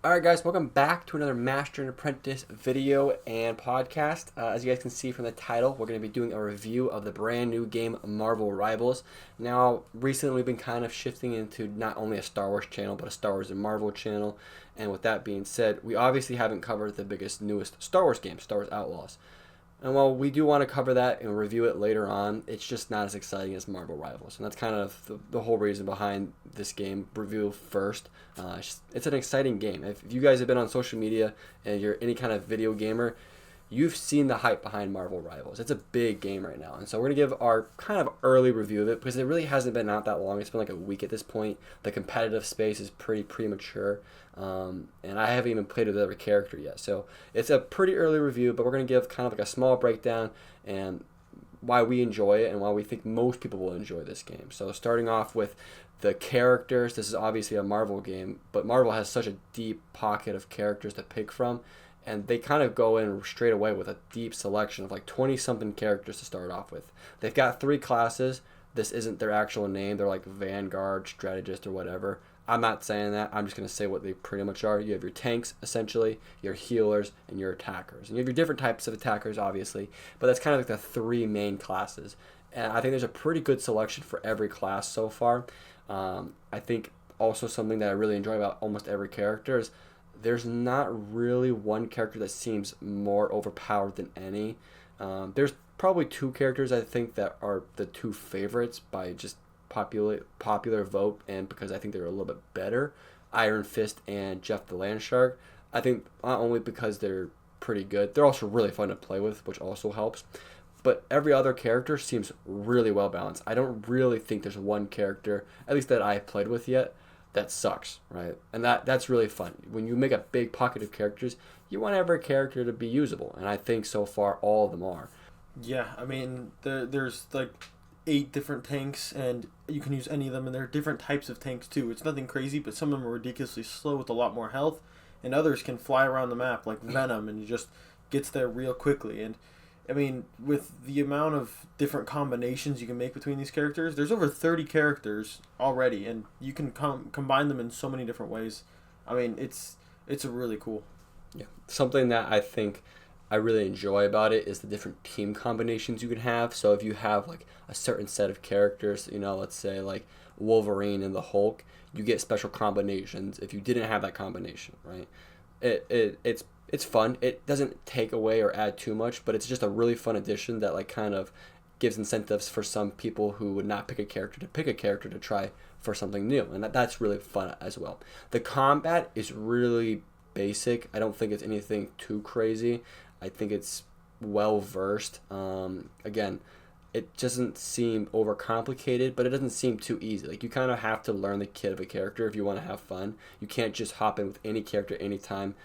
Alright guys, welcome back to another Master and Apprentice video and podcast. As you guys can see from the title, we're going to be doing a review of the brand new game Marvel Rivals. Now, recently we've been kind of shifting into not only a Star Wars channel, but a Star Wars and Marvel channel. And with that being said, we obviously haven't covered the biggest, newest Star Wars game, Star Wars Outlaws. And while we do want to cover that and review it later on, it's just not as exciting as Marvel Rivals. And that's kind of the whole reason behind this game review first. It's an exciting game. If you guys have been on social media and you're any kind of video gamer, you've seen the hype behind Marvel Rivals. It's a big game right now. And so we're going to give our kind of early review of it because it really hasn't been out that long. It's been like a week at this point. The competitive space is pretty premature. And I haven't even played with every character yet. So it's a pretty early review, but we're going to give kind of like a small breakdown and why we enjoy it and why we think most people will enjoy this game. So starting off with the characters, this is obviously a Marvel game, but Marvel has such a deep pocket of characters to pick from, and they kind of go in straight away with a deep selection of like 20 something characters to start off with. They've got 3 classes. This isn't their actual name. They're like Vanguard, Strategist, or whatever. I'm not saying that. I'm just going to say what they pretty much are. You have your tanks, essentially, your healers, and your attackers. And you have your different types of attackers, obviously, but that's kind of like the 3 main classes. And I think there's a pretty good selection for every class so far. I think also something that I really enjoy about almost every character is there's not really one character that seems more overpowered than any. There's probably 2 characters I think that are the 2 favorites by just popular vote, and because I think they're a little bit better, Iron Fist and Jeff the Landshark. I think not only because they're pretty good, they're also really fun to play with, which also helps. But every other character seems really well balanced. I don't really think there's one character, at least that I've played with yet, that sucks, right? And that's really fun. When you make a big pocket of characters, you want every character to be usable, and I think so far all of them are. Yeah, I mean, there's like 8 different tanks, and you can use any of them, and there are different types of tanks too. It's nothing crazy, but some of them are ridiculously slow with a lot more health, and others can fly around the map like Venom, and just gets there real quickly. And I mean, with the amount of different combinations you can make between these characters, there's over 30 characters already, and you can combine them in so many different ways. I mean, it's a really cool. Yeah, something that I think I really enjoy about it is the different team combinations you can have. So if you have like a certain set of characters, let's say like Wolverine and the Hulk, you get special combinations if you didn't have that combination, right? It's fun. It doesn't take away or add too much, but it's just a really fun addition that like kind of gives incentives for some people who would not pick a character to pick a character to try for something new, and that's really fun as well. The combat is really basic. I don't think it's anything too crazy. I think it's well versed. Again, it doesn't seem overcomplicated, but it doesn't seem too easy. Like you kind of have to learn the kit of a character if you want to have fun. You can't just hop in with any character anytime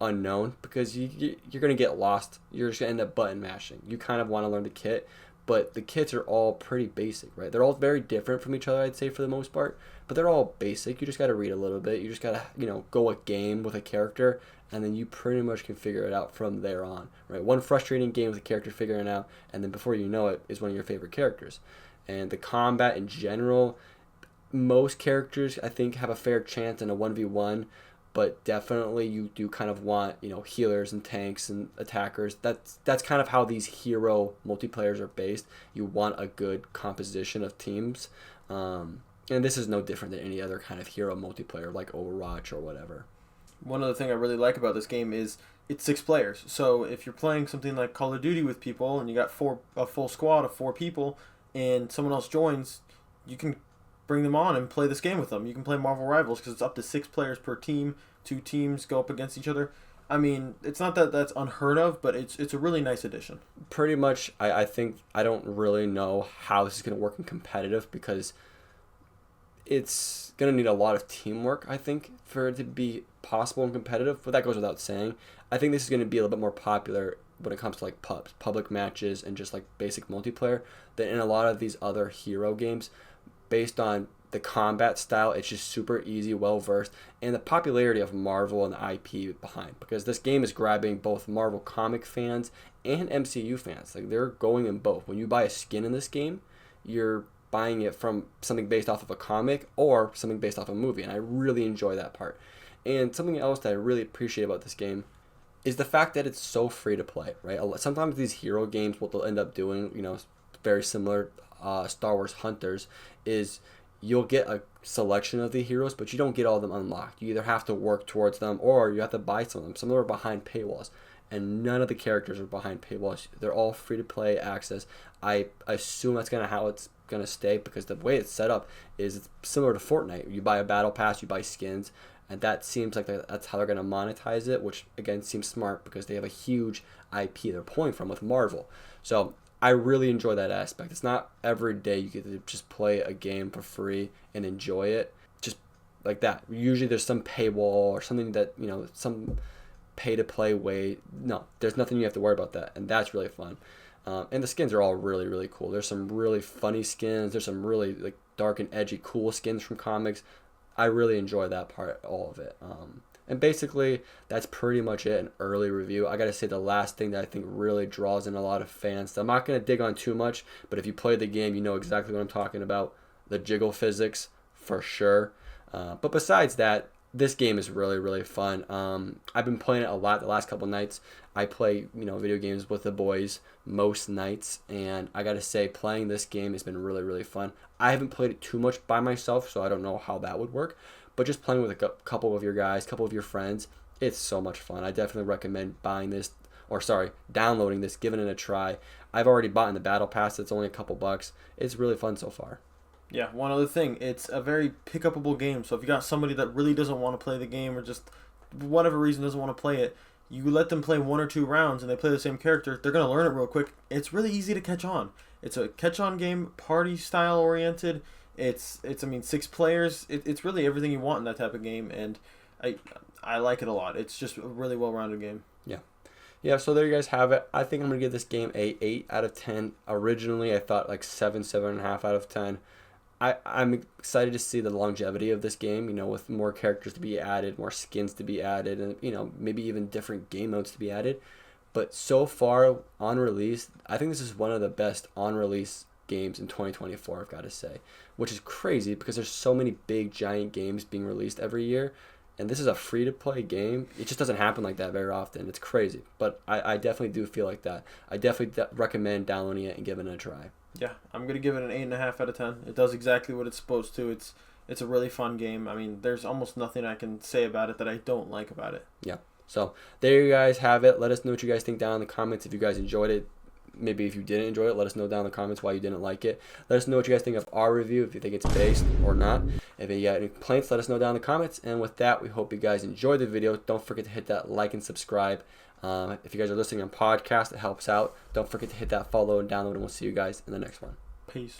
unknown because you're going to get lost. You're just going to end up button mashing. You kind of want to learn the kit, but the kits are all pretty basic, right? They're all very different from each other, I'd say, for the most part, but they're all basic. You just got to read a little bit. You just got to, go a game with a character, and then you pretty much can figure it out from there on, right? One frustrating game with a character figuring it out, and then before you know it, is one of your favorite characters. And the combat in general, most characters, I think, have a fair chance in a 1v1, but definitely you do kind of want healers and tanks and attackers. That's kind of how these hero multiplayers are based. You want a good composition of teams, and this is no different than any other kind of hero multiplayer like Overwatch or whatever. One other thing I really like about this game is it's 6 players. So if you're playing something like Call of Duty with people and you got a full squad of 4 people and someone else joins, you can bring them on and play this game with them. You can play Marvel Rivals because it's up to 6 players per team. 2 teams go up against each other. I mean, it's not that that's unheard of, but it's a really nice addition. Pretty much, I think I don't really know how this is going to work in competitive because it's going to need a lot of teamwork, I think, for it to be possible and competitive, but that goes without saying. I think this is going to be a little bit more popular when it comes to like pubs, public matches, and just like basic multiplayer than in a lot of these other hero games. Based on the combat style, it's just super easy, well versed, and the popularity of Marvel and the IP behind, because this game is grabbing both Marvel comic fans and MCU fans. Like they're going in both. When you buy a skin in this game, you're buying it from something based off of a comic or something based off a movie, and I really enjoy that part. And something else that I really appreciate about this game is the fact that it's so free to play, right? Sometimes these hero games, what they'll end up doing, very similar Star Wars Hunters, is you'll get a selection of the heroes, but you don't get all of them unlocked. You either have to work towards them or you have to buy some of them. Some of them are behind paywalls, and none of the characters are behind paywalls. They're all free to play access. I assume that's how it's gonna stay, because the way it's set up is it's similar to Fortnite. You buy a battle pass, you buy skins, and that seems like that's how they're gonna monetize it, which again seems smart because they have a huge IP they're pulling from with Marvel. So I really enjoy that aspect. It's not every day you get to just play a game for free and enjoy it just like that. Usually there's some paywall or something that, some pay to play way. No, there's nothing you have to worry about that, and that's really fun. And the skins are all really, really cool. There's some really funny skins. There's some really dark and edgy, cool skins from comics. I really enjoy that part, all of it. And basically, that's pretty much it, an early review. I gotta say, the last thing that I think really draws in a lot of fans, that I'm not gonna dig on too much, but if you play the game, you know exactly what I'm talking about. The jiggle physics, for sure. But besides that, this game is really, really fun. I've been playing it a lot the last couple nights. I play, video games with the boys most nights, and I gotta say, playing this game has been really, really fun. I haven't played it too much by myself, so I don't know how that would work. But just playing with a couple of your guys, couple of your friends, it's so much fun. I definitely recommend downloading this, giving it a try. I've already bought in the battle pass. It's only a couple bucks. It's really fun so far. Yeah, one other thing, it's a very pick-upable game. So if you got somebody that really doesn't want to play the game, or just for whatever reason doesn't want to play it, you let them play 1 or 2 rounds and they play the same character, they're going to learn it real quick. It's really easy to catch on. It's a catch-on game, party-style oriented. It's 6 players. It's really everything you want in that type of game, and I like it a lot. It's just a really well-rounded game. Yeah, so there you guys have it. I think I'm going to give this game a 8 out of 10. Originally, I thought 7.5 out of 10. I'm excited to see the longevity of this game, with more characters to be added, more skins to be added, and, maybe even different game modes to be added. But so far, on release, I think this is one of the best on-release games in 2024, I've got to say. Which is crazy because there's so many big, giant games being released every year. And this is a free-to-play game. It just doesn't happen like that very often. It's crazy. But I definitely do feel like that. I definitely recommend downloading it and giving it a try. Yeah, I'm going to give it an 8.5 out of 10. It does exactly what it's supposed to. It's a really fun game. I mean, there's almost nothing I can say about it that I don't like about it. Yeah. So there you guys have it. Let us know what you guys think down in the comments if you guys enjoyed it. Maybe if you didn't enjoy it, let us know down in the comments why you didn't like it. Let us know what you guys think of our review, if you think it's based or not. If you got any complaints, let us know down in the comments. And with that, we hope you guys enjoyed the video. Don't forget to hit that like and subscribe. If you guys are listening on podcast, it helps out. Don't forget to hit that follow and download, and we'll see you guys in the next one. Peace.